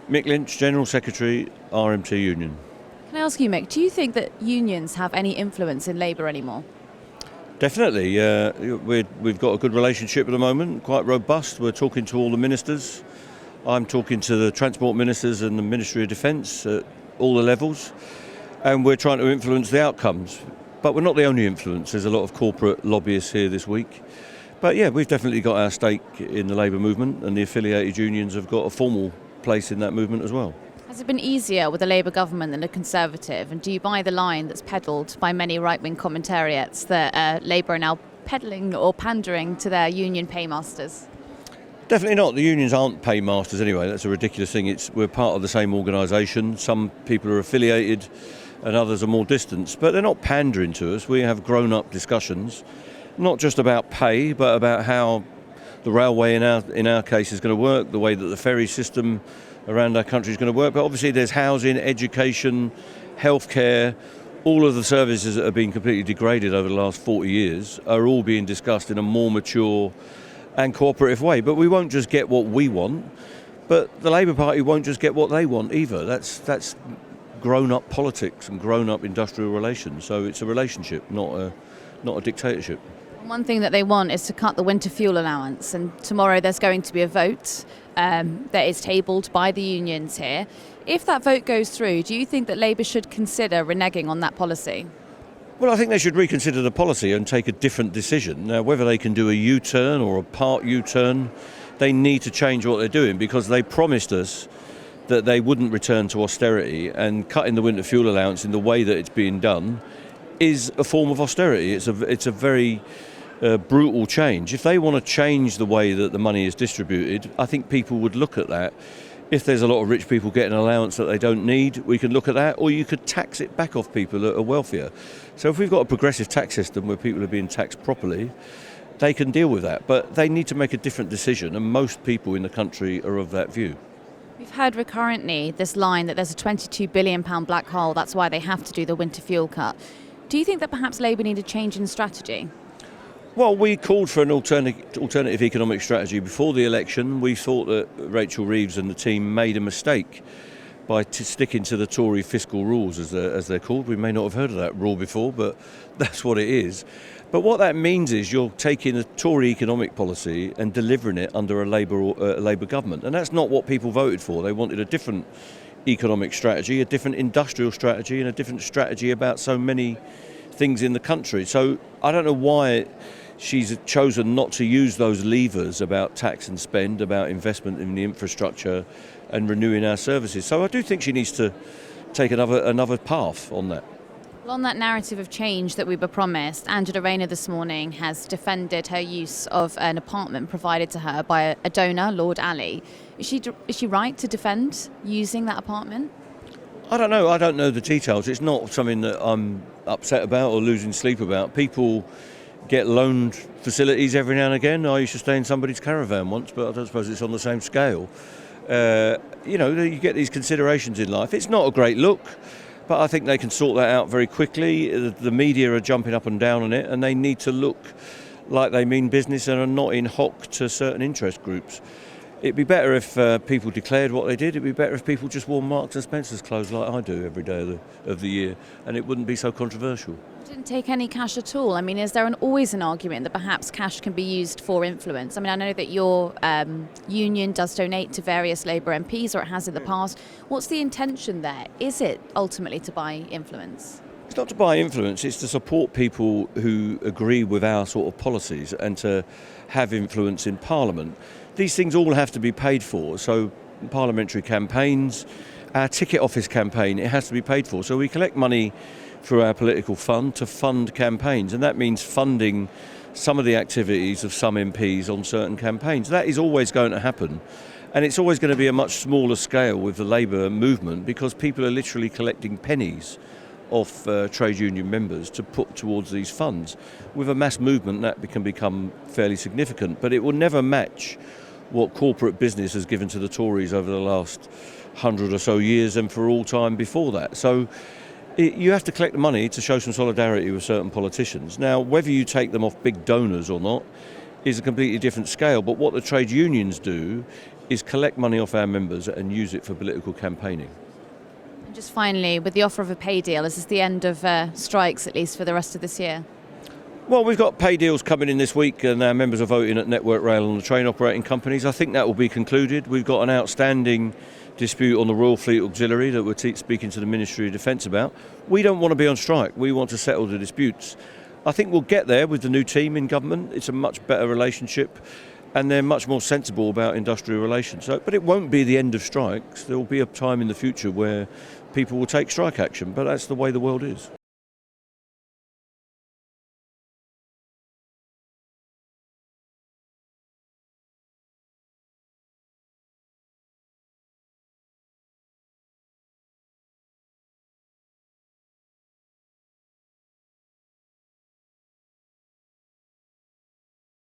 Mick Lynch, General Secretary, RMT Union. Can I ask you, Mick, do you think that unions have any influence in Labour anymore? Definitely. We've got a good relationship at the moment, quite robust. We're talking to all the ministers. I'm talking to the Transport Ministers and the Ministry of Defence at all the levels. And we're trying to influence the outcomes. But we're not the only influence. There's a lot of corporate lobbyists here this week. But yeah, we've definitely got our stake in the Labour movement, and the affiliated unions have got a formal place in that movement as well. Has it been easier with a Labour government than a Conservative? And do you buy the line that's peddled by many right-wing commentariats that Labour are now peddling or pandering to their union paymasters? Definitely not. The unions aren't paymasters anyway. That's a ridiculous thing. We're part of the same organisation. Some people are affiliated and others are more distant. But they're not pandering to us. We have grown-up discussions, not just about pay, but about how the railway in our case is going to work, the way that the ferry system around our country is going to work. But obviously there's housing, education, healthcare. All of the services that have been completely degraded over the last 40 years are all being discussed in a more mature and cooperative way. But we won't just get what we want, but the Labour Party won't just get what they want either. That's grown-up politics and grown-up industrial relations. So it's a relationship, not a dictatorship. One thing that they want is to cut the winter fuel allowance, and tomorrow there's going to be a vote that is tabled by the unions here. If that vote goes through, do you think that Labour should consider reneging on that policy? Well, I think they should reconsider the policy and take a different decision. Now, whether they can do a U-turn or a part U-turn, they need to change what they're doing, because they promised us that they wouldn't return to austerity, and cutting the winter fuel allowance in the way that it's being done is a form of austerity. It's a very brutal change. If they want to change the way that the money is distributed, I think people would look at that. If there's a lot of rich people getting an allowance that they don't need, we can look at that, or you could tax it back off people that are wealthier. So if we've got a progressive tax system where people are being taxed properly, they can deal with that. But they need to make a different decision, and most people in the country are of that view. We've heard recurrently this line that there's a £22 billion black hole, that's why they have to do the winter fuel cut. Do you think that perhaps Labour need a change in strategy? Well, we called for an alternative economic strategy before the election. We thought that Rachel Reeves and the team made a mistake by sticking to the Tory fiscal rules, as they're called. We may not have heard of that rule before, but that's what it is. But what that means is you're taking a Tory economic policy and delivering it under a Labour government. And that's not what people voted for. They wanted a different economic strategy, a different industrial strategy, and a different strategy about so many things in the country. So I don't know why she's chosen not to use those levers about tax and spend, about investment in the infrastructure and renewing our services. So I do think she needs to take another path on that. Well, on that narrative of change that we were promised, Angela Rayner this morning has defended her use of an apartment provided to her by a donor, Lord Ali. Is she right to defend using that apartment? I don't know. I don't know the details. It's not something that I'm upset about or losing sleep about. People get loaned facilities every now and again. I used to stay in somebody's caravan once, but I don't suppose it's on the same scale. You get these considerations in life. It's not a great look, but I think they can sort that out very quickly. The media are jumping up and down on it, and they need to look like they mean business and are not in hock to certain interest groups. It'd be better if people declared what they did. It'd be better if people just wore Marks and Spencer's clothes like I do every day of the year, and it wouldn't be so controversial. Didn't take any cash at all. I mean, is there always an argument that perhaps cash can be used for influence? I mean, I know that your union does donate to various Labour MPs, or it has in the past. What's the intention there? Is it ultimately to buy influence? It's not to buy influence, it's to support people who agree with our sort of policies and to have influence in Parliament. These things all have to be paid for, so parliamentary campaigns, our ticket office campaign, it has to be paid for. So we collect money through our political fund to fund campaigns, and that means funding some of the activities of some MPs on certain campaigns. That is always going to happen, and it's always going to be a much smaller scale with the Labour movement, because people are literally collecting pennies off trade union members to put towards these funds. With a mass movement, that can become fairly significant, but it will never match what corporate business has given to the Tories over the last 100 or so years, and for all time before that. So you have to collect the money to show some solidarity with certain politicians. Now, whether you take them off big donors or not is a completely different scale, but what the trade unions do is collect money off our members and use it for political campaigning. And just finally, with the offer of a pay deal, is this the end of strikes, at least for the rest of this year? Well, we've got pay deals coming in this week, and our members are voting at Network Rail and the train operating companies. I think that will be concluded. We've got an outstanding dispute on the Royal Fleet Auxiliary that we're speaking to the Ministry of Defence about. We don't want to be on strike. We want to settle the disputes. I think we'll get there with the new team in government. It's a much better relationship, and they're much more sensible about industrial relations. But it won't be the end of strikes. There will be a time in the future where people will take strike action, but that's the way the world is.